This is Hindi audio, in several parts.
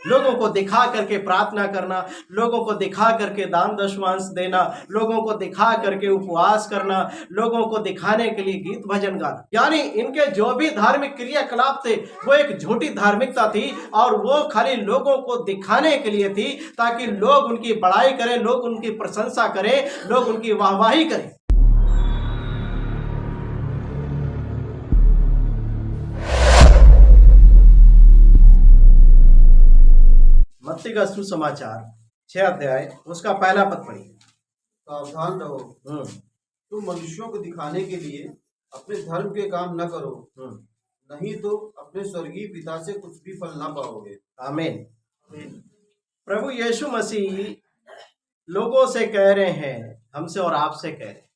लोगों को दिखा करके प्रार्थना करना, लोगों को दिखा करके दान दशमांश देना, लोगों को दिखा करके उपवास करना, लोगों को दिखाने के लिए गीत भजन गाना, यानी इनके जो भी धार्मिक क्रियाकलाप थे वो एक झूठी धार्मिकता थी और वो खाली लोगों को दिखाने के लिए थी ताकि लोग उनकी बड़ाई करें, लोग उनकी प्रशंसा करें, लोग उनकी वाहवाही करें। मत्ती का सुसमाचार 6 अध्याय उसका पहला पद पढ़िए। सावधान रहो, तुम मनुष्यों को दिखाने के लिए अपने धर्म के काम न करो, नहीं तो अपने स्वर्गीय पिता से कुछ भी फल ना पाओगे। आमीन। प्रभु यीशु मसीह लोगों से कह रहे हैं, हमसे और आपसे कह रहे हैं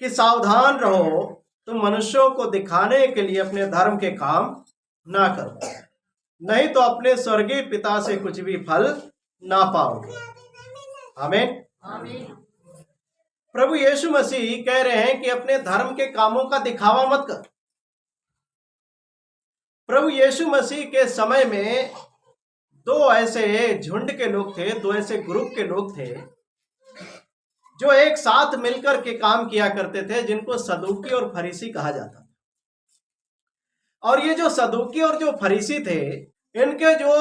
कि सावधान रहो, तुम मनुष्यों को दिखाने के लिए अपने धर्म के काम ना करो, नहीं तो अपने स्वर्गीय पिता से कुछ भी फल ना पाओगे। आमीन। प्रभु यीशु मसीह कह रहे हैं कि अपने धर्म के कामों का दिखावा मत कर। प्रभु यीशु मसीह के समय में दो ऐसे झुंड के लोग थे, दो ऐसे ग्रुप के लोग थे जो एक साथ मिलकर के काम किया करते थे, जिनको सदूकी और फरीसी कहा जाता था। और ये जो सदूकी और जो फरीसी थे, इनके जो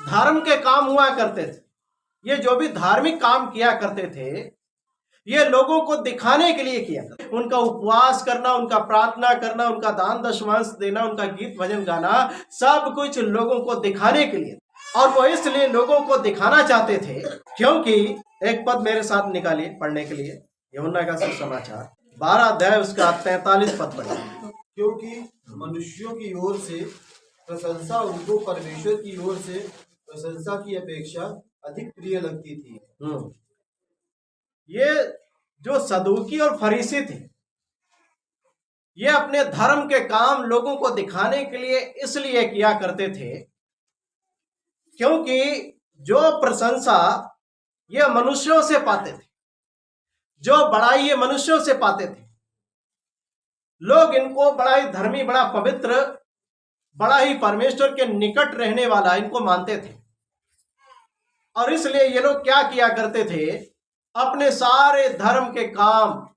धर्म के काम हुआ करते थे, ये जो भी धार्मिक काम किया करते थे, ये लोगों को दिखाने के लिए किया करते। उनका उपवास करना, उनका प्रार्थना करना, उनका दान दशमांश देना, उनका गीत भजन गाना, सब कुछ लोगों को दिखाने के लिए। और वो इसलिए लोगों को दिखाना चाहते थे क्योंकि एक पद मेरे साथ निकालिए पढ़ने के लिए, यूहन्ना का सुसमाचार 12 अध्याय उसका 43 पद पढ़िए। क्योंकि मनुष्यों की ओर से प्रशंसा उनको परमेश्वर की ओर से प्रशंसा की अपेक्षा अधिक प्रिय लगती थी। ये जो सदूकी और फरीसी थे, ये अपने धर्म के काम लोगों को दिखाने के लिए इसलिए किया करते थे क्योंकि जो प्रशंसा ये मनुष्यों से पाते थे, जो बड़ाई ये मनुष्यों से पाते थे, लोग इनको बड़ा ही धर्मी, बड़ा पवित्र, बड़ा ही परमेश्वर के निकट रहने वाला इनको मानते थे। और इसलिए ये लोग क्या किया करते थे, अपने सारे धर्म के काम,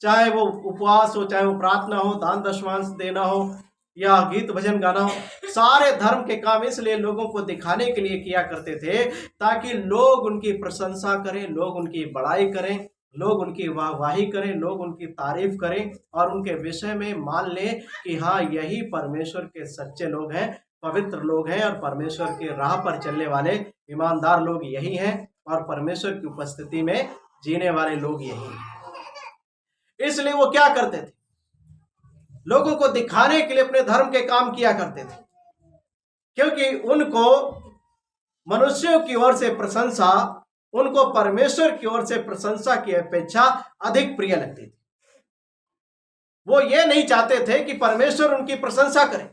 चाहे वो उपवास हो, चाहे वो प्रार्थना हो, दान दशमांश देना हो या गीत भजन गाना हो, सारे धर्म के काम इसलिए लोगों को दिखाने के लिए किया करते थे ताकि लोग उनकी प्रशंसा करें, लोग उनकी बड़ाई करें, लोग उनकी वाहवाही करें, लोग उनकी तारीफ करें और उनके विषय में मान लें कि हाँ, यही परमेश्वर के सच्चे लोग हैं, पवित्र लोग हैं और परमेश्वर के राह पर चलने वाले ईमानदार लोग यही हैं और परमेश्वर की उपस्थिति में जीने वाले लोग यही हैं। इसलिए वो क्या करते थे, लोगों को दिखाने के लिए अपने धर्म के काम किया करते थे क्योंकि उनको मनुष्यों की ओर से प्रशंसा, उनको परमेश्वर की ओर से प्रशंसा की अपेक्षा अधिक प्रिय लगती थी। वो ये नहीं चाहते थे कि परमेश्वर उनकी प्रशंसा करे।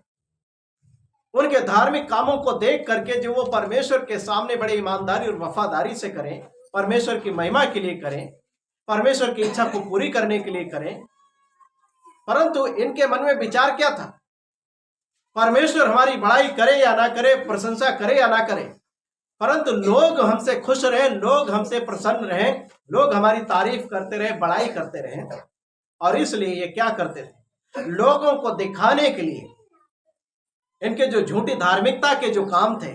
उनके धार्मिक कामों को देख करके जो वो परमेश्वर के सामने बड़े ईमानदारी और वफादारी से करें, परमेश्वर की महिमा के लिए करें, परमेश्वर की इच्छा को पूरी करने के लिए करें। परंतु इनके मन में विचार क्या था, परमेश्वर हमारी बड़ाई करे या ना करे, प्रशंसा करे या ना करे, परंतु लोग हमसे खुश रहे, लोग हमसे प्रसन्न रहे, लोग हमारी तारीफ करते रहे, बड़ाई करते रहे। और इसलिए ये क्या करते थे, लोगों को दिखाने के लिए इनके जो झूठी धार्मिकता के जो काम थे,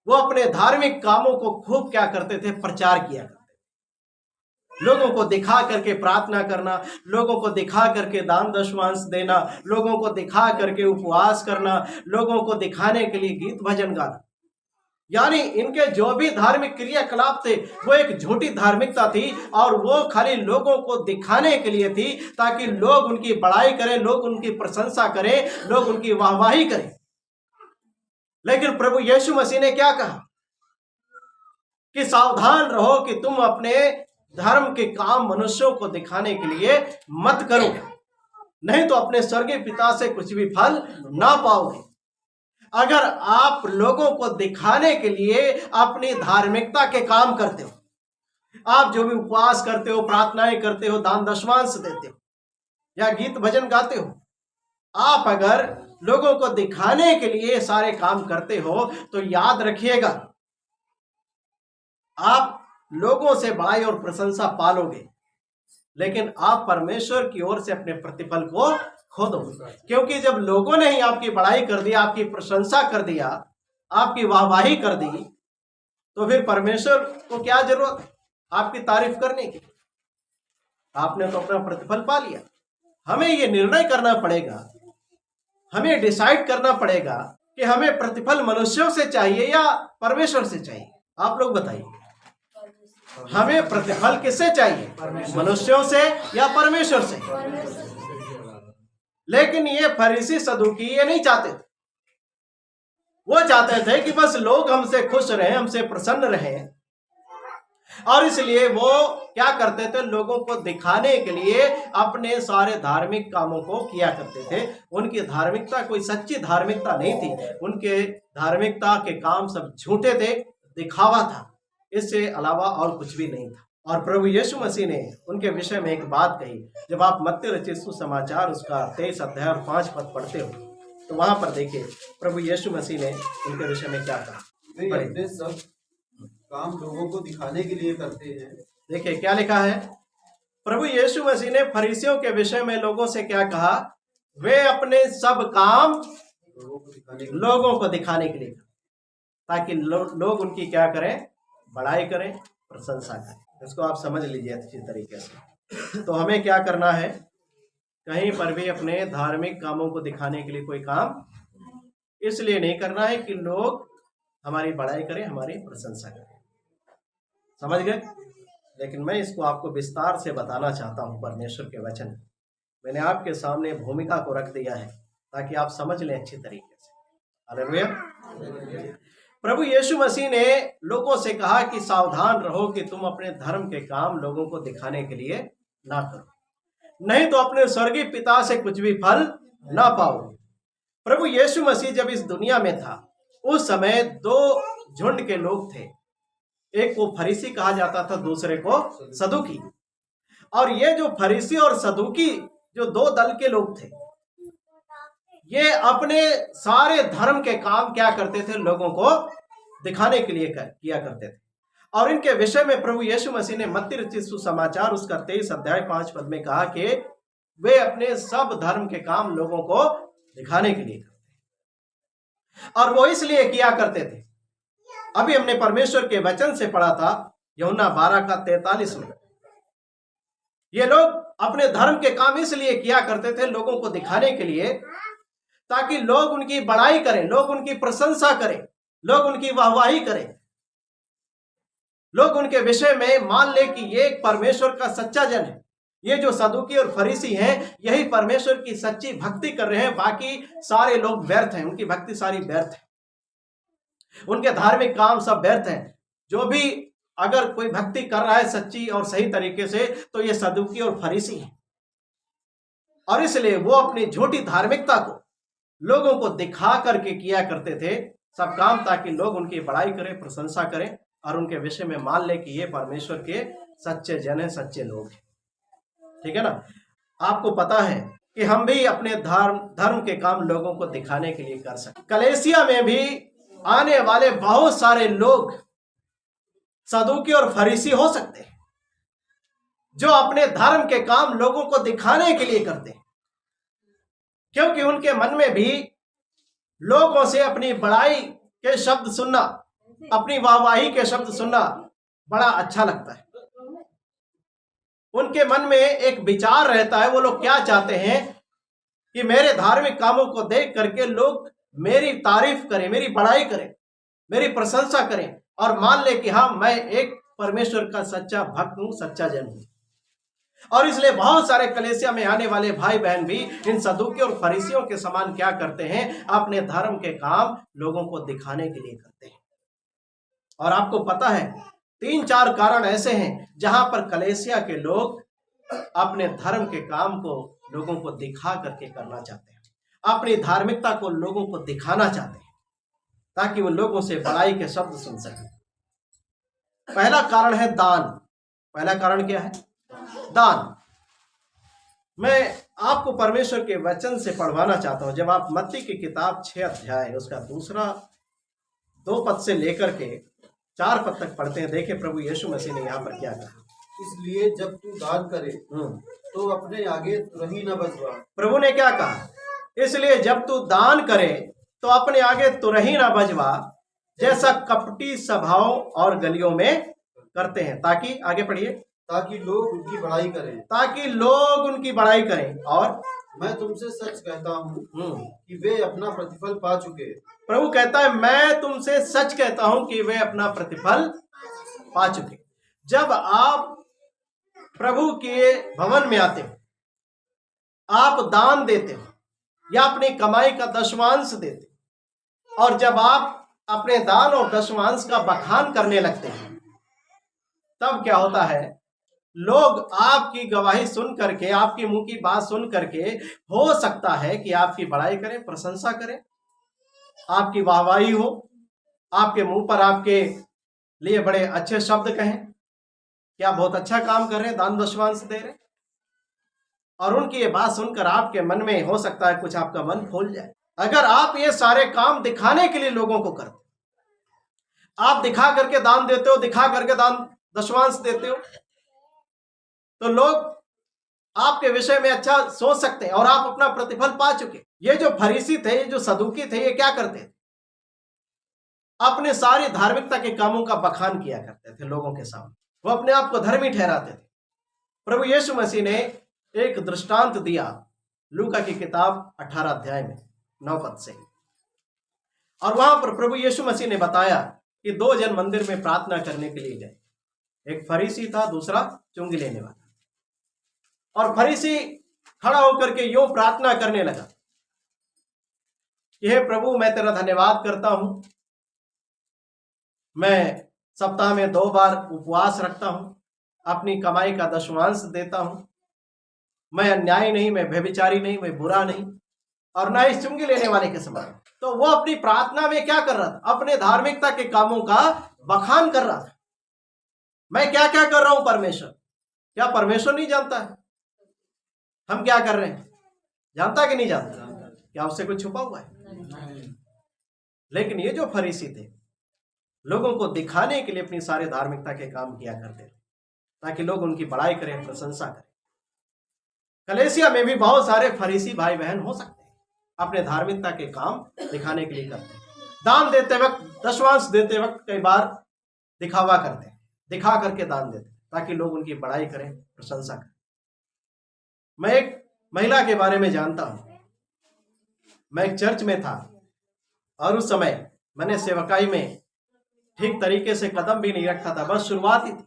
वो अपने धार्मिक कामों को खूब क्या करते थे, प्रचार किया करते थे। लोगों को दिखा करके प्रार्थना करना, लोगों को दिखा करके दान दशमांश देना, लोगों को दिखा करके उपवास करना, लोगों को दिखाने के लिए गीत भजन गाना, यानी इनके जो भी धार्मिक क्रियाकलाप थे वो एक झूठी धार्मिकता थी और वो खाली लोगों को दिखाने के लिए थी ताकि लोग उनकी बड़ाई करें, लोग उनकी प्रशंसा करें, लोग उनकी वाहवाही करें। लेकिन प्रभु यीशु मसीह ने क्या कहा कि सावधान रहो कि तुम अपने धर्म के काम मनुष्यों को दिखाने के लिए मत करो, नहीं तो अपने स्वर्गीय पिता से कुछ भी फल ना पाओगे। अगर आप लोगों को दिखाने के लिए अपनी धार्मिकता के काम करते हो, आप जो भी उपवास करते हो, प्रार्थनाएं करते हो, दान दशमांश देते हो या गीत भजन गाते हो, आप अगर लोगों को दिखाने के लिए सारे काम करते हो तो याद रखिएगा, आप लोगों से बड़ाई और प्रशंसा पालोगे, लेकिन आप परमेश्वर की ओर से अपने प्रतिफल को खो दोगे। क्योंकि जब लोगों ने ही आपकी बड़ाई कर दी, आपकी प्रशंसा कर दिया, आपकी वाहवाही कर दी, तो फिर परमेश्वर को क्या जरूरत है आपकी तारीफ करने की? आपने तो अपना प्रतिफल पा लिया। हमें ये निर्णय करना पड़ेगा, हमें डिसाइड करना पड़ेगा कि हमें प्रतिफल मनुष्यों से चाहिए या परमेश्वर से चाहिए। आप लोग बताइए, हमें प्रतिफल किससे चाहिए, मनुष्यों से या परमेश्वर से? लेकिन ये फरीसी सदूकी ये नहीं चाहते थे। वो चाहते थे कि बस लोग हमसे खुश रहें, हमसे प्रसन्न रहें, और इसलिए वो क्या करते थे, लोगों को दिखाने के लिए अपने सारे धार्मिक कामों को किया करते थे। उनकी धार्मिकता कोई सच्ची धार्मिकता नहीं थी, उनके धार्मिकता के काम सब झूठे थे, दिखावा था, इससे अलावा और कुछ भी नहीं था। और प्रभु यीशु मसीह ने उनके विषय में एक बात कही। जब आप मत्ती रचित सुसमाचार उसका 23 अध्याय और 5 पद पढ़ते हो तो वहां पर देखिए प्रभु यीशु मसीह ने उनके विषय में क्या कहा। वे अपने सब काम लोगों को दिखाने के लिए करते हैं। देखिए क्या लिखा है, प्रभु यीशु मसीह ने फरीसियों के विषय में लोगों से क्या कहा, वे अपने सब काम लोगों को दिखाने के लिए, ताकि लोग उनकी क्या करें, बड़ाई करें, प्रशंसा करें। इसको आप समझ लीजिए अच्छी तरीके से। तो हमें क्या करना है, कहीं पर भी अपने धार्मिक कामों को दिखाने के लिए कोई काम इसलिए नहीं करना है कि लोग हमारी बड़ाई करें, हमारी प्रशंसा करें। समझ गए? लेकिन मैं इसको आपको विस्तार से बताना चाहता हूं। परमेश्वर के वचन मैंने आपके सामने भूमिका को रख दिया है ताकि आप समझ लें अच्छी तरीके से। हालेलुया। प्रभु यीशु मसीह ने लोगों से कहा कि सावधान रहो कि तुम अपने धर्म के काम लोगों को दिखाने के लिए ना करो, नहीं तो अपने स्वर्गीय पिता से कुछ भी फल ना पाओगे। प्रभु यीशु मसीह जब इस दुनिया में था उस समय दो झुंड के लोग थे, एक को फरीसी कहा जाता था, दूसरे को सदूकी। और ये जो फरीसी और सदूकी जो दो दल के लोग थे, ये अपने सारे धर्म के काम क्या करते थे, लोगों को दिखाने के लिए किया करते थे। और इनके विषय में प्रभु यीशु मसीह ने मत्ती रचित सुसमाचार उसका 23 अध्याय 5 पद में कहा कि वे अपने सब धर्म के काम लोगों को दिखाने के लिए करते, और वो इसलिए किया करते थे। अभी हमने परमेश्वर के वचन से पढ़ा था यूहन्ना 12 का 43 में, ये लोग अपने धर्म के काम इसलिए किया करते थे लोगों को दिखाने के लिए, ताकि लोग उनकी बड़ाई करें, लोग उनकी प्रशंसा करें, लोग उनकी वाहवाही करें, लोग उनके विषय में मान ले कि ये एक परमेश्वर का सच्चा जन है। ये जो सदूकी और फरीसी हैं यही परमेश्वर की सच्ची भक्ति कर रहे हैं, बाकी सारे लोग व्यर्थ हैं, उनकी भक्ति सारी व्यर्थ है, उनके धार्मिक काम सब व्यर्थ हैं। जो भी अगर कोई भक्ति कर रहा है सच्ची और सही तरीके से तो ये सदूकी और फरीसी हैं। और इसलिए वो अपनी झूठी धार्मिकता को लोगों को दिखा करके किया करते थे सब काम, ताकि लोग उनकी बड़ाई करें, प्रशंसा करें और उनके विषय में मान ले कि ये परमेश्वर के सच्चे जन हैं, सच्चे लोग हैं। ठीक है ना? आपको पता है कि हम भी अपने धर्म के काम लोगों को दिखाने के लिए कर सकते। कलेसिया में भी आने वाले बहुत सारे लोग सदूकी और फरीसी हो सकते हैं जो अपने धर्म के काम लोगों को दिखाने के लिए करते हैं, क्योंकि उनके मन में भी लोगों से अपनी बड़ाई के शब्द सुनना, अपनी वाहवाही के शब्द सुनना बड़ा अच्छा लगता है। उनके मन में एक विचार रहता है, वो लोग क्या चाहते हैं कि मेरे धार्मिक कामों को देख करके लोग मेरी तारीफ करें, मेरी बड़ाई करें, मेरी प्रशंसा करें और मान ले कि हाँ मैं एक परमेश्वर का सच्चा भक्त हूं, सच्चा जन हूं। और इसलिए बहुत सारे कलेसिया में आने वाले भाई बहन भी इन सदूकी और फरीसियों के समान क्या करते हैं, अपने धर्म के काम लोगों को दिखाने के लिए करते हैं। और आपको पता है 3-4 कारण ऐसे हैं जहां पर कलेसिया के लोग अपने धर्म के काम को लोगों को दिखा करके करना चाहते हैं, अपनी धार्मिकता को लोगों को दिखाना चाहते हैं ताकि वो लोगों से बड़ाई के शब्द सुन सकें। पहला कारण है दान। पहला कारण क्या है? दान। मैं आपको परमेश्वर के वचन से पढ़वाना चाहता हूं। जब आप मत्ती की किताब 6 अध्याय उसका 2 पद से लेकर के 4 पद तक पढ़ते हैं, देखें प्रभु यीशु मसीह ने यहाँ पर क्या कहा। इसलिए जब तू दान करे तो अपने आगे तुरही न बजवा। प्रभु ने क्या कहा? इसलिए जब तू दान करे तो अपने आगे तुरही न बजवा, जैसा कपटी सभाओं और गलियों में करते हैं, ताकि आगे पढ़िए, ताकि लोग उनकी बड़ाई करें। ताकि लोग उनकी बड़ाई करें। और मैं तुमसे सच कहता हूँ कि वे अपना प्रतिफल पा चुके। प्रभु कहता है, मैं तुमसे सच कहता हूं कि वे अपना प्रतिफल पा चुके। जब आप प्रभु के भवन में आते हो, आप दान देते हो या अपनी कमाई का दशमांश देते हो, और जब आप अपने दान और दशमांश का बखान करने लगते हैं, तब क्या होता है? लोग आपकी गवाही सुन करके, आपके मुंह की बात सुन करके, हो सकता है कि आपकी बड़ाई करें, प्रशंसा करें, आपकी वाहवाही हो, आपके मुंह पर आपके लिए बड़े अच्छे शब्द कहें कि आप बहुत अच्छा काम कर रहे हैं, दान दशमांश दे रहे हैं। और उनकी ये बात सुनकर आपके मन में हो सकता है कुछ आपका मन फूल जाए। अगर आप ये सारे काम दिखाने के लिए लोगों को करते, आप दिखा करके दान देते हो, दिखा करके दान दशमांश देते हो, तो लोग आपके विषय में अच्छा सोच सकते हैं और आप अपना प्रतिफल पा चुके। ये जो फरीसी थे, ये जो सदूकी थे, ये क्या करते थे? अपने सारी धार्मिकता के कामों का बखान किया करते थे लोगों के सामने। वो अपने आप को धर्मी ठहराते थे। प्रभु यीशु मसीह ने एक दृष्टांत दिया लूका की किताब 18 अध्याय में 9 पद से, और वहां पर प्रभु यीशु मसीह ने बताया कि 2 जन मंदिर में प्रार्थना करने के लिए गए। एक फरीसी था, दूसरा चुंगी लेने वाला। और फरीसी खड़ा होकर के यूं प्रार्थना करने लगा कि हे प्रभु, मैं तेरा धन्यवाद करता हूं, मैं सप्ताह में 2 बार उपवास रखता हूं, अपनी कमाई का दशमांश देता हूं, मैं अन्यायी नहीं, मैं व्यभिचारी नहीं, मैं बुरा नहीं, और ना ही चुंगी लेने वाले के समान। तो वो अपनी प्रार्थना में क्या कर रहा था? अपने धार्मिकता के कामों का बखान कर रहा था। मैं क्या क्या कर रहा हूं परमेश्वर? क्या परमेश्वर नहीं जानता है हम क्या कर रहे हैं? जानता कि नहीं जानता? क्या उससे कुछ छुपा हुआ है? लेकिन ये जो फरीसी थे, लोगों को दिखाने के लिए अपनी सारे धार्मिकता के काम किया करते थे, ताकि लोग उनकी बड़ाई करें, प्रशंसा करें। कलेसिया में भी बहुत सारे फरीसी भाई बहन हो सकते हैं, अपने धार्मिकता के काम दिखाने के लिए करते हैं। दान देते वक्त, दशमांश देते वक्त कई बार दिखावा करते हैं, दिखा करके दान देते ताकि लोग उनकी बड़ाई करें, प्रशंसा करें। मैं एक महिला के बारे में जानता हूं। मैं एक चर्च में था और उस समय मैंने सेवकाई में ठीक तरीके से कदम भी नहीं रखा था, बस शुरुआत ही थी।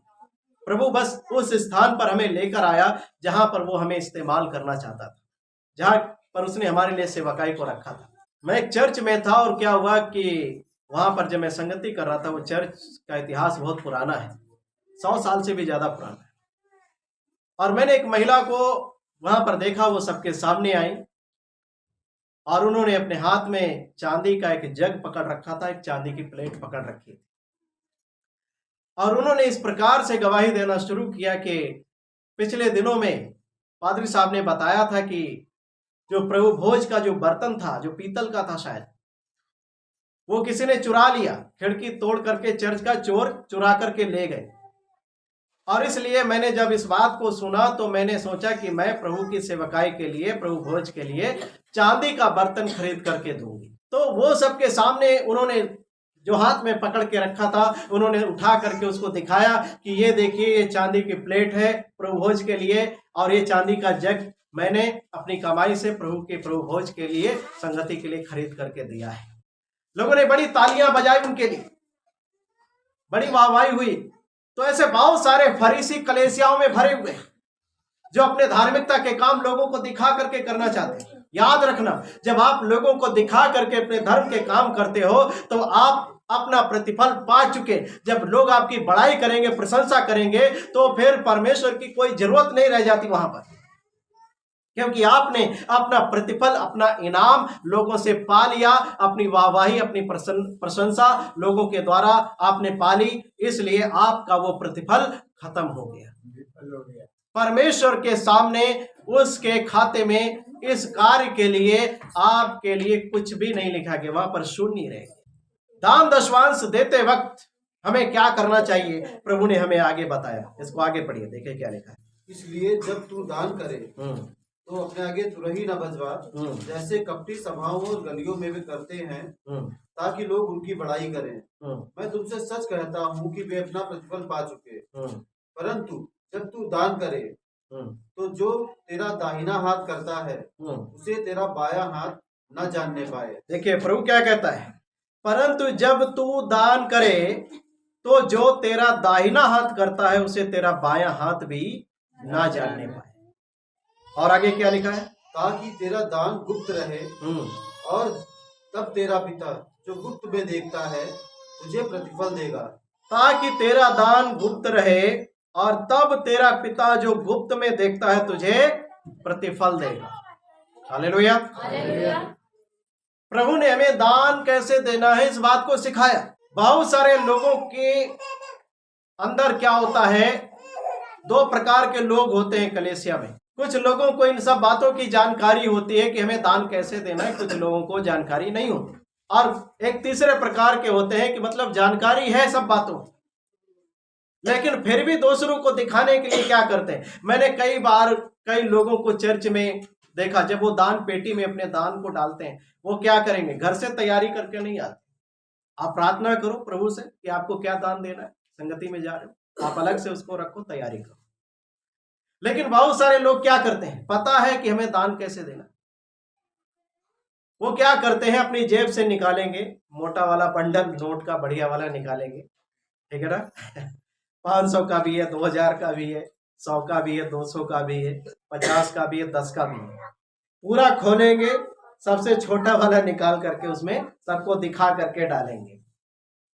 प्रभु बस उस स्थान पर हमें लेकर आया जहां पर वो हमें इस्तेमाल करना चाहता था, जहां पर उसने हमारे लिए सेवकाई को रखा था। मैं एक चर्च में था और क्या हुआ कि वहां पर जब मैं संगति कर रहा था, वो चर्च का इतिहास बहुत पुराना है, 100 साल से भी ज्यादा पुराना है। और मैंने एक महिला को वहां पर देखा, वो सबके सामने आई और उन्होंने अपने हाथ में चांदी का एक जग पकड़ रखा था, एक चांदी की प्लेट पकड़ रखी थी, और उन्होंने इस प्रकार से गवाही देना शुरू किया कि पिछले दिनों में पादरी साहब ने बताया था कि जो प्रभु भोज का जो बर्तन था, जो पीतल का था शायद, वो किसी ने चुरा लिया, खिड़की तोड़ करके चर्च का चोर चुरा करके ले गए। और इसलिए मैंने जब इस बात को सुना तो मैंने सोचा कि मैं प्रभु की सेवकाई के लिए, प्रभु भोज के लिए चांदी का बर्तन खरीद करके दूंगी। तो वो सबके सामने उन्होंने जो हाथ में पकड़ के रखा था, उन्होंने उठा करके उसको दिखाया कि ये देखिए, ये चांदी की प्लेट है प्रभु भोज के लिए, और ये चांदी का जग मैंने अपनी कमाई से प्रभु भोज के लिए, संगति के लिए खरीद करके दिया है। लोगों ने बड़ी तालियां बजाई उनके लिए, बड़ी वाहवाही हुई। तो ऐसे बहुत सारे फरीसी कलेसियाओं में भरे हुए जो अपने धार्मिकता के काम लोगों को दिखा करके करना चाहते हैं। याद रखना, जब आप लोगों को दिखा करके अपने धर्म के काम करते हो तो आप अपना प्रतिफल पा चुके। जब लोग आपकी बड़ाई करेंगे, प्रशंसा करेंगे, तो फिर परमेश्वर की कोई जरूरत नहीं रह जाती वहां पर, क्योंकि आपने अपना प्रतिफल, अपना इनाम लोगों से पा लिया। अपनी वाहवाही, अपनी प्रशंसा लोगों के द्वारा आपने पा ली, इसलिए आपका वो प्रतिफल खत्म हो गया। परमेश्वर के सामने उसके खाते में इस कार्य के लिए आपके लिए कुछ भी नहीं लिखा गया, वहां पर शून्य रहेगा। दान दशवांश देते वक्त हमें क्या करना चाहिए, प्रभु ने हमें आगे बताया। इसको आगे पढ़िए, देखिए क्या लिखा है। इसलिए जब तू दान करे तो अपने आगे तुरही न बजवा, जैसे कपटी सभाओं और गलियों में भी करते हैं, ताकि लोग उनकी बड़ाई करें। मैं तुमसे सच कहता हूँ कि वे अपना प्रतिफल पा चुके। परंतु जब तू दान करे तो जो तेरा दाहिना हाथ करता है उसे तेरा बायां हाथ न जानने पाए। देखिए प्रभु क्या कहता है, परंतु जब तू दान करे तो जो तेरा दाहिना हाथ करता है उसे तेरा बायां हाथ भी ना जानने पाए। और आगे क्या लिखा है, ताकि तेरा दान गुप्त रहे और तब तेरा पिता जो गुप्त में देखता है तुझे प्रतिफल देगा। ताकि तेरा दान गुप्त रहे और तब तेरा पिता जो गुप्त में देखता है तुझे प्रतिफल देगा। हालेलुया। प्रभु ने हमें दान कैसे देना है इस बात को सिखाया। बहुत सारे लोगों के अंदर क्या होता है, दो प्रकार के लोग होते हैं कलीसिया में। कुछ लोगों को इन सब बातों की जानकारी होती है कि हमें दान कैसे देना है, कुछ लोगों को जानकारी नहीं होती। और एक तीसरे प्रकार के होते हैं कि मतलब जानकारी है सब बातों, लेकिन फिर भी दूसरों को दिखाने के लिए क्या करते हैं। मैंने कई बार कई लोगों को चर्च में देखा, जब वो दान पेटी में अपने दान को डालते हैं, वो क्या करेंगे, घर से तैयारी करके नहीं आते। आप प्रार्थना करो प्रभु से कि आपको क्या दान देना है, संगति में जा रहे हो, आप अलग से उसको रखो, तैयारी करो। लेकिन बहुत सारे लोग क्या करते हैं, पता है कि हमें दान कैसे देना, वो क्या करते हैं, अपनी जेब से निकालेंगे, मोटा वाला बंडल नोट का बढ़िया वाला निकालेंगे, ठीक है ना 500 का भी है, 2000 का भी है, 100 का भी है, 200 का भी है, 50 का भी है, 10 का भी है। पूरा खोलेंगे, सबसे छोटा वाला निकाल करके उसमें सबको दिखा करके डालेंगे।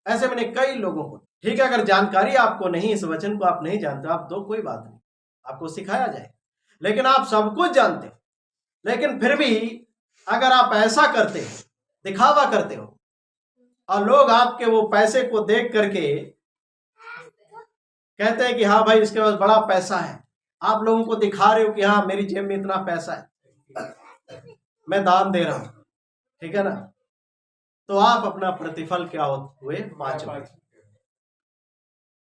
ऐसे मैंने कई लोगों को, ठीक है, अगर जानकारी आपको नहीं, इस वचन को आप नहीं जानते, आप दो, कोई बात नहीं, आपको सिखाया जाए। लेकिन आप सब कुछ जानते, लेकिन फिर भी अगर आप ऐसा करते हो, दिखावा करते हो, और लोग आपके वो पैसे को देख करके कहते हैं कि हाँ भाई इसके पास बड़ा पैसा है, आप लोगों को दिखा रहे हो कि हाँ मेरी जेब में इतना पैसा है, मैं दान दे रहा हूं, ठीक है ना, तो आप अपना प्रतिफल क्या हुए, पा चुके।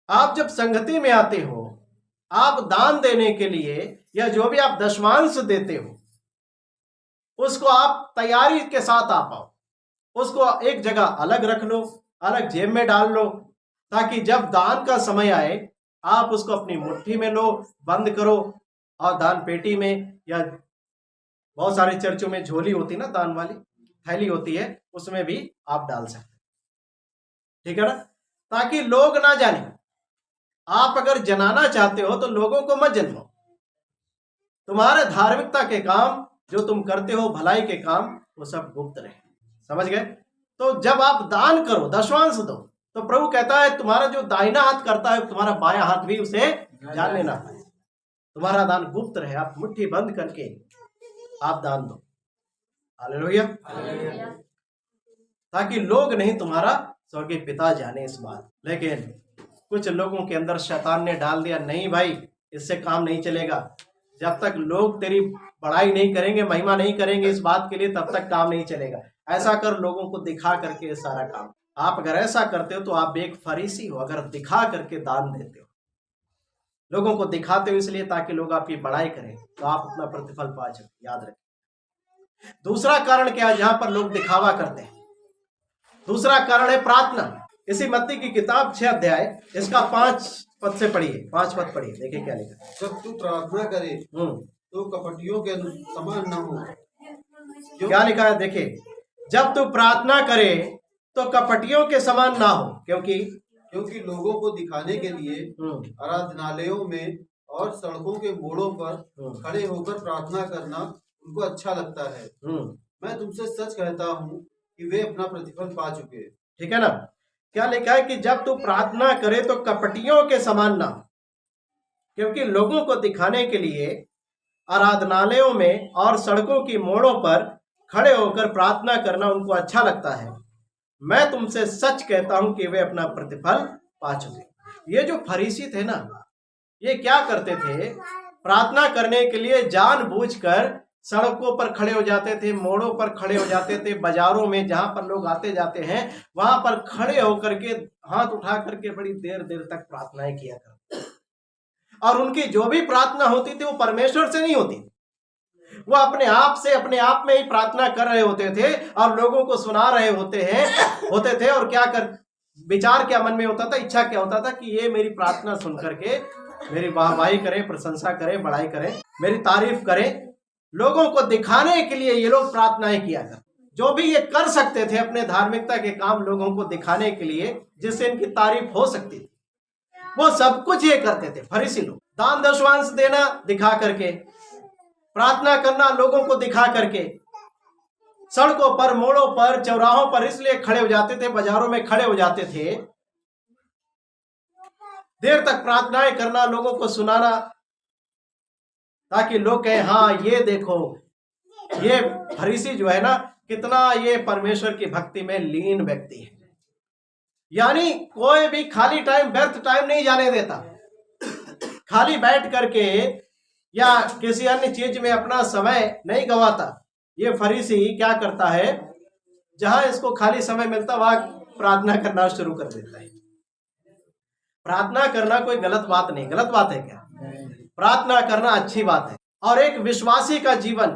आप जब संगति में आते हो, आप दान देने के लिए या जो भी आप दशमांश देते हो, उसको आप तैयारी के साथ आ पाओ, उसको एक जगह अलग रख लो, अलग जेब में डाल लो, ताकि जब दान का समय आए आप उसको अपनी मुट्ठी में लो, बंद करो, और दान पेटी में, या बहुत सारे चर्चों में झोली होती ना, दान वाली थैली होती है, उसमें भी आप डाल सकते, ठीक है ना, ताकि लोग ना जाने। आप अगर जनाना चाहते हो तो लोगों को मत जन्मो। तुम्हारे धार्मिकता के काम जो तुम करते हो, भलाई के काम, वो सब गुप्त रहे। समझ गए? तो जब आप दान करो, दशवांश दो, तो प्रभु कहता है तुम्हारा जो दाहिना हाथ करता है तुम्हारा बायां हाथ भी उसे जान लेना पाए। तुम्हारा दान गुप्त रहे, आप मुट्ठी बंद करके आप दान दो। हालेलुया। ताकि लोग नहीं, तुम्हारा स्वर्गीय पिता जाने इस बात। लेकिन कुछ लोगों के अंदर शैतान ने डाल दिया, नहीं भाई इससे काम नहीं चलेगा, जब तक लोग तेरी बड़ाई नहीं करेंगे, महिमा नहीं करेंगे इस बात के लिए, तब तक काम नहीं चलेगा। ऐसा कर लोगों को दिखा करके सारा काम। आप अगर ऐसा करते हो तो आप एक फरीसी हो, अगर दिखा करके दान देते हो, लोगों को दिखाते हो इसलिए ताकि लोग आपकी बड़ाई करें, तो आप अपना प्रतिफल पा सकें। याद रखें। दूसरा कारण क्या है जहां पर लोग दिखावा करते हैं? दूसरा कारण है प्रार्थना। इसी मत्ती की किताब 6 अध्याय इसका 5 पद से पढ़िए, 5 पद पढ़िए, देखिए क्या लिखा है। जब तू प्रार्थना करे तो कपटियों के समान न हो। क्या लिखा है? देखिए, जब तू प्रार्थना करे तो कपटियों के समान ना हो, क्योंकि लोगों को दिखाने के लिए आराधनालयों में और सड़कों के मोड़ों पर खड़े होकर प्रार्थना करना उनको अच्छा लगता है। मैं तुमसे सच कहता हूँ कि वे अपना प्रतिफल पा चुके। ठीक है ना? क्या लिखा है कि जब तू प्रार्थना करे तो कपटियों के समान ना, क्योंकि लोगों को दिखाने के लिए आराधनालयों में और सड़कों की मोड़ों पर खड़े होकर प्रार्थना करना उनको अच्छा लगता है। मैं तुमसे सच कहता हूं कि वे अपना प्रतिफल पा चुके। ये जो फरीसी थे ना, ये क्या करते थे, प्रार्थना करने के लिए जानबूझकर सड़कों पर खड़े हो जाते थे, मोड़ों पर खड़े हो जाते थे, बाजारों में जहां पर लोग आते जाते हैं वहां पर खड़े होकर के हाथ उठा करके बड़ी देर देर तक प्रार्थनाएं किया करते। और उनकी जो भी प्रार्थना होती थी वो परमेश्वर से नहीं होती, वो अपने आप में ही प्रार्थना कर रहे होते थे और लोगों को सुना रहे होते थे। और विचार क्या मन में होता था, इच्छा क्या होता था कि ये मेरी प्रार्थना सुन करके मेरी वाहवाही करें, प्रशंसा करें, बड़ाई करें, मेरी तारीफ करें। लोगों को दिखाने के लिए ये लोग प्रार्थनाएं किया करते। जो भी ये कर सकते थे अपने धार्मिकता के काम लोगों को दिखाने के लिए, जिससे इनकी तारीफ हो सकती थी, वो सब कुछ ये करते थे फरीसी लोग। दान दशवांश देना दिखा करके, प्रार्थना करना लोगों को दिखा करके, सड़कों पर, मोड़ों पर, चौराहों पर इसलिए खड़े हो जाते थे, बाजारों में खड़े हो जाते थे, देर तक प्रार्थनाएं करना, लोगों को सुनाना, ताकि लोग कहें हाँ ये देखो ये फरीसी जो है ना, कितना ये परमेश्वर की भक्ति में लीन व्यक्ति है। यानी कोई भी खाली टाइम, व्यर्थ टाइम नहीं जाने देता। खाली बैठ करके या किसी अन्य चीज में अपना समय नहीं गवाता। ये फरीसी क्या करता है, जहां इसको खाली समय मिलता वहां प्रार्थना करना शुरू कर देता है। प्रार्थना करना कोई गलत बात नहीं, गलत बात है क्या? प्रार्थना करना अच्छी बात है। और एक विश्वासी का जीवन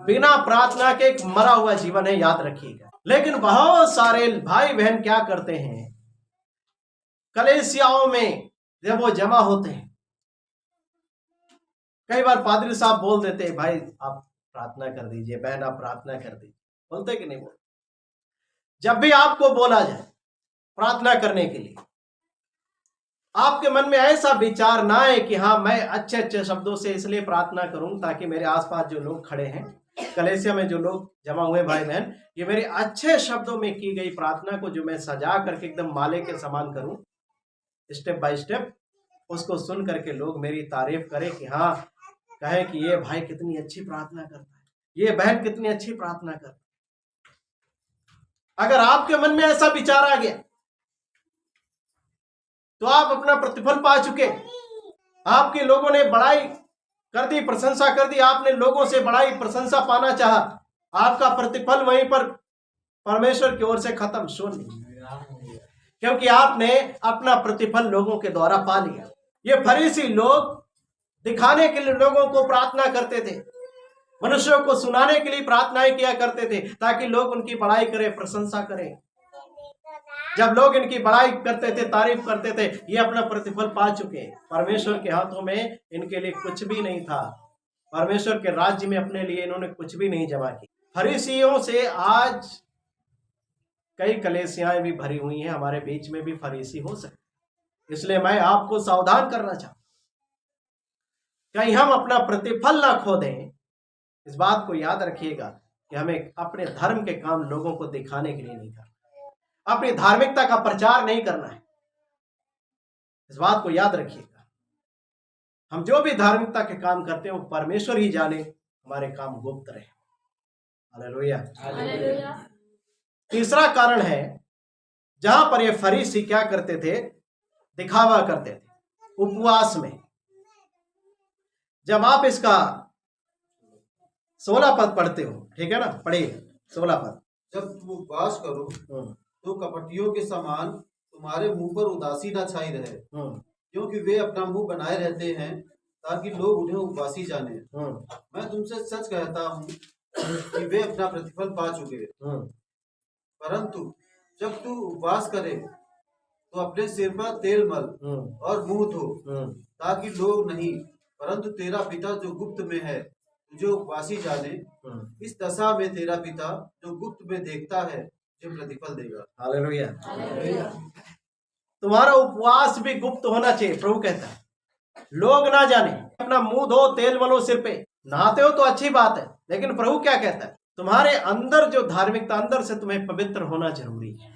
बिना प्रार्थना के एक मरा हुआ जीवन है, याद रखिएगा। लेकिन बहुत सारे भाई बहन क्या करते हैं, कलीसियाओं में जब वो जमा होते हैं, कई बार पादरी साहब बोल देते हैं भाई आप प्रार्थना कर दीजिए, बहन आप प्रार्थना कर दीजिए, बोलते कि नहीं बोलते? जब भी आपको बोला जाए प्रार्थना करने के लिए, आपके मन में ऐसा विचार ना आए कि हाँ मैं अच्छे अच्छे शब्दों से इसलिए प्रार्थना करूं ताकि मेरे आसपास जो लोग खड़े हैं, कलीसिया में जो लोग जमा हुए भाई बहन, ये मेरे अच्छे शब्दों में की गई प्रार्थना को जो मैं सजा करके एकदम माले के समान करूं, स्टेप बाय स्टेप, उसको सुन करके लोग मेरी तारीफ करें कि हाँ, कहे कि ये भाई कितनी अच्छी प्रार्थना करता है, ये बहन कितनी अच्छी प्रार्थना करती है। अगर आपके मन में ऐसा विचार आ गया तो आप अपना प्रतिफल पा चुके। आपके लोगों ने बड़ाई कर दी, प्रशंसा कर दी, आपने लोगों से बड़ाई प्रशंसा पाना चाहा, आपका प्रतिफल वहीं पर परमेश्वर की ओर से खत्म, शून्य, क्योंकि आपने अपना प्रतिफल लोगों के द्वारा पा लिया। ये फरीसी लोग दिखाने के लिए लोगों को प्रार्थना करते थे, मनुष्यों को सुनाने के लिए प्रार्थनाएं किया करते थे ताकि लोग उनकी बड़ाई करें, प्रशंसा करें। जब लोग इनकी बड़ाई करते थे, तारीफ करते थे, ये अपना प्रतिफल पा चुके। परमेश्वर के हाथों में इनके लिए कुछ भी नहीं था। परमेश्वर के राज्य में अपने लिए इन्होंने कुछ भी नहीं जमा की। फरीसियों से आज कई कलीसियाएं भी भरी हुई हैं, हमारे बीच में भी फरीसी हो सकते। इसलिए मैं आपको सावधान करना चाहता हूं, कहीं हम अपना प्रतिफल ना खो दें। इस बात को याद रखिएगा कि हमें अपने धर्म के काम लोगों को दिखाने के लिए नहीं करना, अपनी धार्मिकता का प्रचार नहीं करना है। इस बात को याद रखिएगा। हम जो भी धार्मिकता के काम करते हैं वो परमेश्वर ही जाने, हमारे काम गुप्त रहे। Hallelujah, hallelujah. तीसरा कारण है जहां पर ये फरीसी क्या करते थे, दिखावा करते थे उपवास में। जब आप इसका 16 पद पढ़ते हो, ठीक है ना, पढ़िए 16 पद। जब तुम उपवास करो तो कपटियों के समान तुम्हारे मुंह पर उदासी न छाई रहे, क्योंकि वे अपना मुंह बनाए रहते हैं ताकि लोग उन्हें उपवासी जाने। मैं तुमसे सच कहता हूँ कि वे अपना प्रतिफल पा चुके। परंतु जब तू उपवास करे तो अपने सिर पर तेल मल और मुंह धो, ताकि लोग नहीं परंतु तेरा पिता जो गुप्त में है तुझे उपवासी जाने। इस दशा में तेरा पिता जो गुप्त में देखता है जो प्रतिफल देगा। Hallelujah, hallelujah. तुम्हारा उपवास भी गुप्त होना चाहिए, प्रभु कहता है, लोग ना जाने। अपना मुंह धो, तेल मलो सिर पे, नहाते हो तो अच्छी बात है, लेकिन प्रभु क्या कहता है, तुम्हारे अंदर जो धार्मिकता, अंदर से तुम्हें पवित्र होना जरूरी है।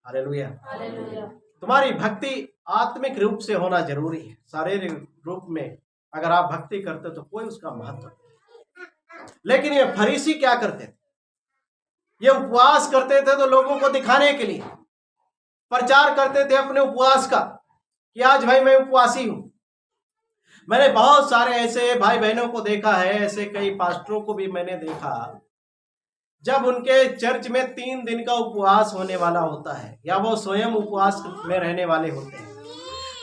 Hallelujah, hallelujah. तुम्हारी भक्ति आत्मिक रूप से होना जरूरी है। शारीरिक रूप में अगर आप भक्ति करते तो कोई उसका महत्व नहीं। लेकिन ये फरीसी क्या करते थे, ये उपवास करते थे तो लोगों को दिखाने के लिए प्रचार करते थे अपने उपवास का कि आज भाई मैं उपवासी हूं, मैंने बहुत सारे ऐसे भाई बहनों को देखा है, ऐसे कई पास्टरों को भी मैंने देखा, जब उनके चर्च में 3 दिन का उपवास होने वाला होता है या वो स्वयं उपवास में रहने वाले होते हैं,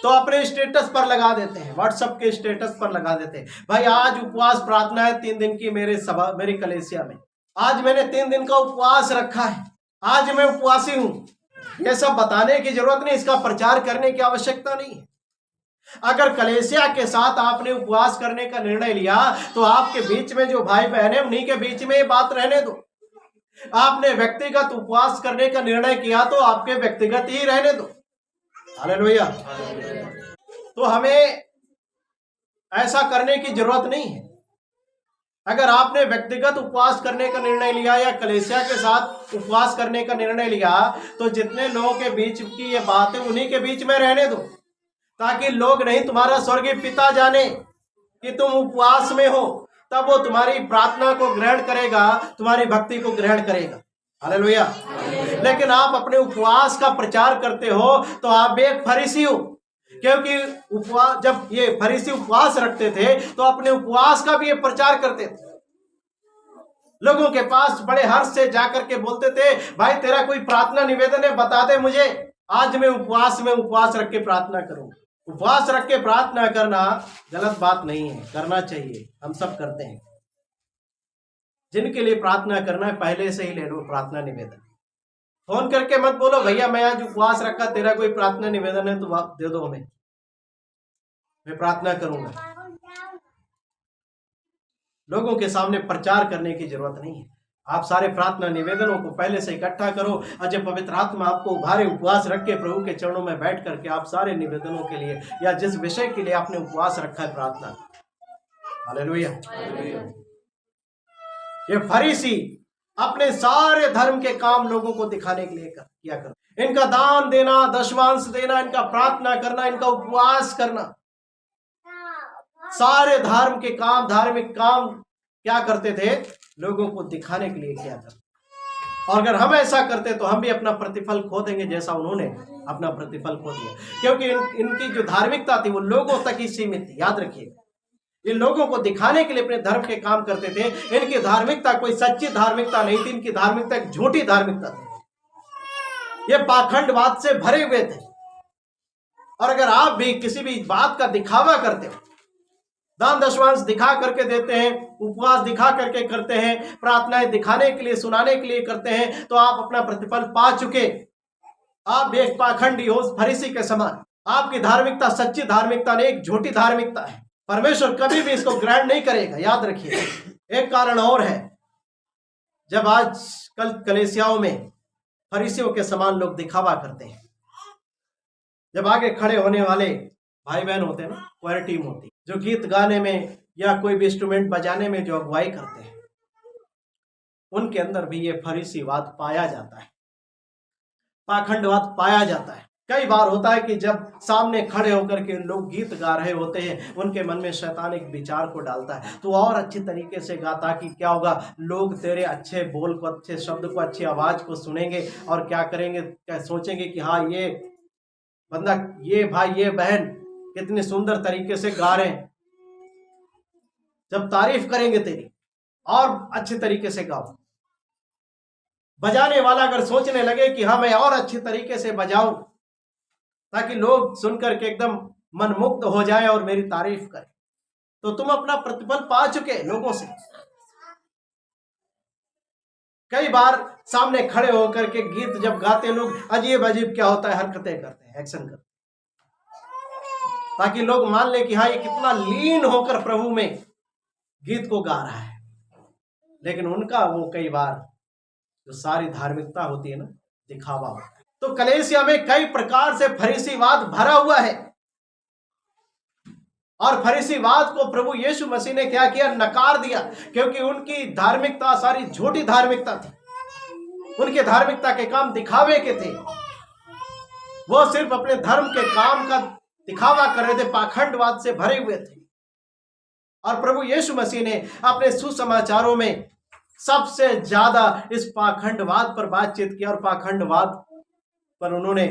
तो अपने स्टेटस पर लगा देते हैं, व्हाट्सएप के स्टेटस पर लगा देते हैं, भाई आज उपवास प्रार्थना है 3 दिन की मेरी कलेसिया में, आज मैंने 3 दिन का उपवास रखा है, आज मैं उपवासी हूं। ये सब बताने की जरूरत नहीं, इसका प्रचार करने की आवश्यकता नहीं है। अगर कलेसिया के साथ आपने उपवास करने का निर्णय लिया तो आपके बीच में जो भाई बहन है उन्हीं के बीच में ये बात रहने दो। आपने व्यक्तिगत उपवास करने का निर्णय किया तो आपके व्यक्तिगत ही रहने दो। हालेलुया। तो हमें ऐसा करने की जरूरत नहीं है। अगर आपने व्यक्तिगत उपवास करने का निर्णय लिया या कलेसिया के साथ उपवास करने का निर्णय लिया तो जितने लोगों के बीच की ये बात है उन्हीं के बीच में रहने दो, ताकि लोग नहीं तुम्हारा स्वर्गीय पिता जाने कि तुम उपवास में हो, तब वो तुम्हारी प्रार्थना को ग्रहण करेगा, तुम्हारी भक्ति को ग्रहण करेगा। हालेलुया। लेकिन आप अपने उपवास का प्रचार करते हो तो आप एक फरीसी हो, क्योंकि उपवास, जब ये फरीसी उपवास रखते थे तो अपने उपवास का भी ये प्रचार करते थे। लोगों के पास बड़े हर्ष से जाकर के बोलते थे, भाई तेरा कोई प्रार्थना निवेदन है बता दे मुझे, आज मैं उपवास रख के प्रार्थना करूं। उपवास रख के प्रार्थना करना गलत बात नहीं है, करना चाहिए, हम सब करते हैं। जिनके लिए प्रार्थना करना है पहले से ही ले लो प्रार्थना निवेदन। फोन करके मत बोलो भैया मैं आज उपवास रखा, तेरा कोई प्रार्थना निवेदन है तो दे दो हमें, मैं प्रार्थना करूंगा। लोगों के सामने प्रचार करने की जरूरत नहीं है। आप सारे प्रार्थना निवेदनों को पहले से इकट्ठा करो और जब पवित्र आत्मा आपको उभारे, उपवास रख के प्रभु के चरणों में बैठ करके आप सारे निवेदनों के लिए या जिस विषय के लिए आपने उपवास रखा है प्रार्थना। हालेलुया। ये फरीसी अपने सारे धर्म के काम लोगों को दिखाने के लिए किया कर, इनका दान देना, दशमांश देना, इनका प्रार्थना करना, इनका उपवास करना, सारे धर्म के काम, धार्मिक काम क्या करते थे? लोगों को दिखाने के लिए किया करते। और अगर हम ऐसा करते तो हम भी अपना प्रतिफल खो देंगे जैसा उन्होंने अपना प्रतिफल खो दिया, क्योंकि इनकी जो धार्मिकता थी वो लोगों तक ही सीमित थी। याद रखिए, ये लोगों को दिखाने के लिए अपने धर्म के काम करते थे। इनकी धार्मिकता कोई सच्ची धार्मिकता नहीं थी, इनकी धार्मिकता एक झूठी धार्मिकता थी। ये पाखंडवाद से भरे हुए थे। और अगर आप भी किसी भी बात का दिखावा करते हो, दान दशमांश दिखा करके देते हैं, उपवास दिखा करके करते हैं, प्रार्थनाएं दिखाने के लिए, सुनाने के लिए करते हैं, तो आप अपना प्रतिफल पा चुके। आप भी एक पाखंडी हो, फरीसी के समान। आपकी धार्मिकता सच्ची धार्मिकता नहीं, एक झूठी धार्मिकता है। परमेश्वर कभी भी इसको ग्रहण नहीं करेगा, याद रखिए। एक कारण और है, जब आज कल कलीसियाओं में फरीसियों के समान लोग दिखावा करते हैं। जब आगे खड़े होने वाले भाई बहन होते हैं ना, क्वायर टीम होती है, जो गीत गाने में या कोई भी इंस्ट्रूमेंट बजाने में जो अगुवाई करते हैं, उनके अंदर भी ये फरीसीवाद पाया जाता है, पाखंडवाद पाया जाता है। कई बार होता है कि जब सामने खड़े होकर के लोग गीत गा रहे होते हैं, उनके मन में शैतान एक विचार को डालता है, तो और अच्छी तरीके से गाता कि क्या होगा, लोग तेरे अच्छे बोल को, अच्छे शब्द को, अच्छी आवाज को सुनेंगे और क्या करेंगे, क्या सोचेंगे कि हाँ ये बंदा, ये भाई, ये बहन कितने सुंदर तरीके से गा रहे हैं। जब तारीफ करेंगे तेरी, और अच्छे तरीके से गाओ। बजाने वाला अगर सोचने लगे कि हाँ मैं और अच्छी तरीके से बजाऊं ताकि लोग सुनकर के एकदम मनमुग्ध हो जाए और मेरी तारीफ करें, तो तुम अपना प्रतिफल पा चुके लोगों से। कई बार सामने खड़े होकर के गीत जब गाते लोग, अजीब अजीब क्या होता है, हरकतें करते हैं, एक्शन करते हैं, ताकि लोग मान ले कि हाँ ये कितना लीन होकर प्रभु में गीत को गा रहा है। लेकिन उनका वो कई बार जो सारी धार्मिकता होती है ना, दिखावा होता है। तो कलीसिया में कई प्रकार से फरीसीवाद भरा हुआ है, और फरीसीवाद को प्रभु यीशु मसीह ने क्या किया? नकार दिया, क्योंकि उनकी धार्मिकता सारी झूठी धार्मिकता थी। उनके धार्मिकता के काम दिखावे के थे, वो सिर्फ अपने धर्म के काम का दिखावा कर रहे थे, पाखंडवाद से भरे हुए थे। और प्रभु यीशु मसीह ने अपने सुसमाचारों में सबसे ज्यादा इस पाखंडवाद पर बातचीत की, और पाखंडवाद पर उन्होंने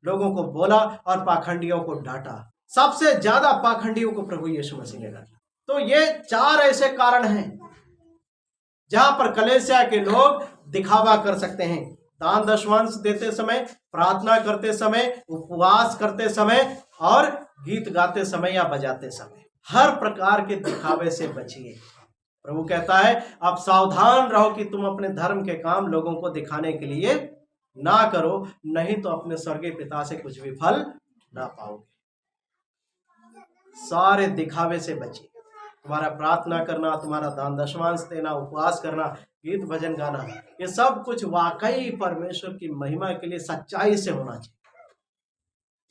लोगों को बोला और पाखंडियों को डांटा। सबसे ज्यादा पाखंडियों को प्रभु यीशु मसीह ने डांटा। तो ये 4 ऐसे कारण हैं जहां पर कलीसिया के लोग दिखावा कर सकते हैं। दान दशमांश देते समय, प्रार्थना करते समय, उपवास करते समय और गीत गाते समय या बजाते समय, हर प्रकार के दिखावे से बचिए। प्रभु कहता है अब सावधान रहो कि तुम अपने धर्म के काम लोगों को दिखाने के लिए ना करो, नहीं तो अपने स्वर्गीय पिता से कुछ भी फल ना पाओगे। सारे दिखावे से बचिए। तुम्हारा प्रार्थना करना, तुम्हारा दान दशमांश देना, उपवास करना, गीत भजन गाना, ये सब कुछ वाकई परमेश्वर की महिमा के लिए सच्चाई से होना चाहिए।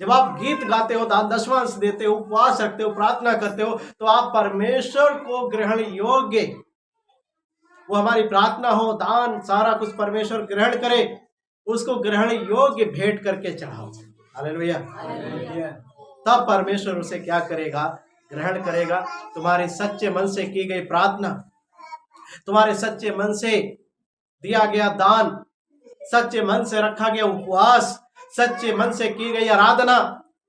जब आप गीत गाते हो, दान दशमांश देते हो, उपवास रखते हो, प्रार्थना करते हो, तो आप परमेश्वर को ग्रहण योग्य, वो हमारी प्रार्थना हो, दान, सारा कुछ परमेश्वर ग्रहण करे, उसको ग्रहण योग्य भेंट करके चढ़ाओ। हालेलुया। तब परमेश्वर उसे क्या करेगा? ग्रहण करेगा। तुम्हारे सच्चे मन से की गई प्रार्थना, तुम्हारे सच्चे मन से दिया गया दान, सच्चे मन से रखा गया उपवास, सच्चे मन से की गई आराधना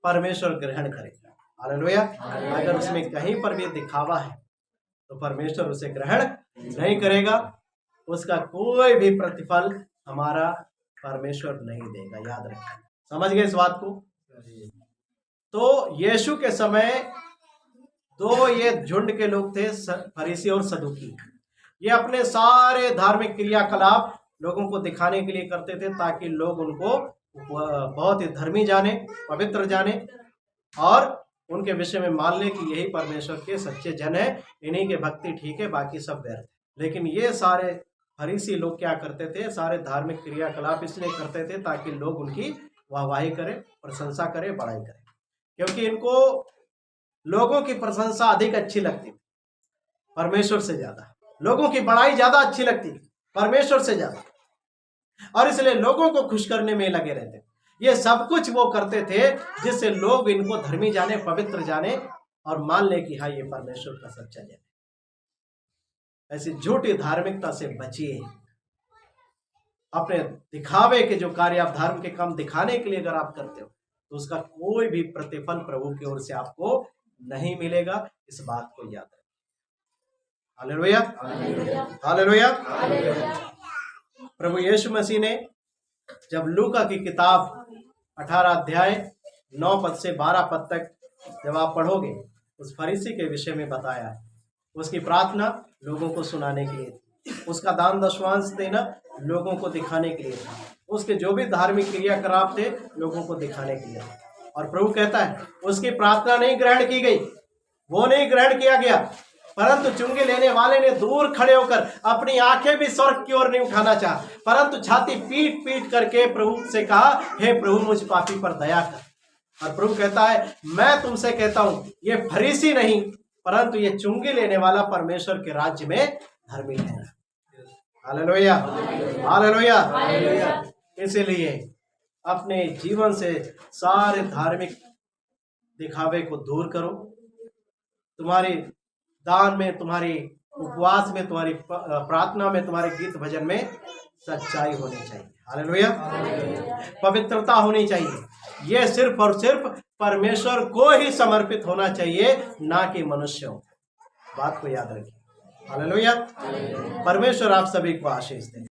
परमेश्वर ग्रहण करेगा। हालेलुया। अगर उसमें कहीं पर भी दिखावा है तो परमेश्वर उसे ग्रहण नहीं करेगा। उसका कोई भी प्रतिफल हमारा परमेश्वर नहीं देगा। याद रखें। समझ गए इस बात को? तो यीशु के समय 2 ये झुंड के लोग थे, फरीसी और सदूकी। ये अपने सारे धार्मिक क्रियाकलाप लोगों को दिखाने के लिए करते थे ताकि लोग उनको बहुत ही धर्मी जाने, पवित्र जाने और उनके विषय में मान ले कि यही परमेश्वर के सच्चे जन है, इन्हीं के भक्ति ठीक है, बाकी सब व्यर्थ है। लेकिन ये सारे फरीसी लोग क्या करते थे? सारे धार्मिक क्रियाकलाप इसलिए करते थे ताकि लोग उनकी वाहवाही करें, प्रशंसा करें, बड़ाई करें, क्योंकि इनको लोगों की प्रशंसा अधिक अच्छी लगती थी परमेश्वर से ज्यादा। लोगों की बड़ाई ज्यादा अच्छी लगती थी परमेश्वर से ज्यादा, और इसलिए लोगों को खुश करने में लगे रहते। ये सब कुछ वो करते थे जिससे लोग इनको धर्मी जाने, पवित्र जाने और मान ले कि हाँ ये परमेश्वर का सच्चा जन है। ऐसी झूठी धार्मिकता से बचिए। अपने दिखावे के जो कार्य, आप धर्म के काम दिखाने के लिए अगर आप करते हो तो उसका कोई भी प्रतिफल प्रभु की ओर से आपको नहीं मिलेगा। इस बात को याद रखें। Hallelujah, hallelujah. प्रभु यीशु मसीह ने जब लूका की किताब 18 अध्याय 9 पद से 12 पद तक जब आप पढ़ोगे, उस फरीसी के विषय में बताया है। उसकी प्रार्थना लोगों को सुनाने के लिए थी, उसका दान दशमांश देना लोगों को दिखाने के लिए था, उसके जो भी धार्मिक क्रियाकलाप थे लोगों को दिखाने के लिए। और प्रभु कहता है उसकी प्रार्थना नहीं ग्रहण की गई, वो नहीं ग्रहण किया गया, परंतु चुंगी लेने वाले ने दूर खड़े होकर अपनी आंखें भी स्वर्ग की ओर नहीं उठाना चाहा, परंतु छाती पीट पीट करके प्रभु से कहा, हे प्रभु मुझ पापी पर दया कर। और प्रभु कहता है मैं तुमसे कहता हूं ये फरीसी नहीं परंतु ये चुंगी लेने वाला परमेश्वर के राज्य में धर्मी है। Hallelujah, hallelujah. इसलिए अपने जीवन से सारे धार्मिक दिखावे को दूर करो। तुम्हारी दान में, तुम्हारी उपवास में, तुम्हारी प्रार्थना में, तुम्हारे गीत भजन में सच्चाई होनी चाहिए। हालेलुया, पवित्रता होनी चाहिए। ये सिर्फ और सिर्फ परमेश्वर को ही समर्पित होना चाहिए, ना कि मनुष्यों। बात को याद रखिए। हालेलुया। परमेश्वर आप सभी को आशीष दे।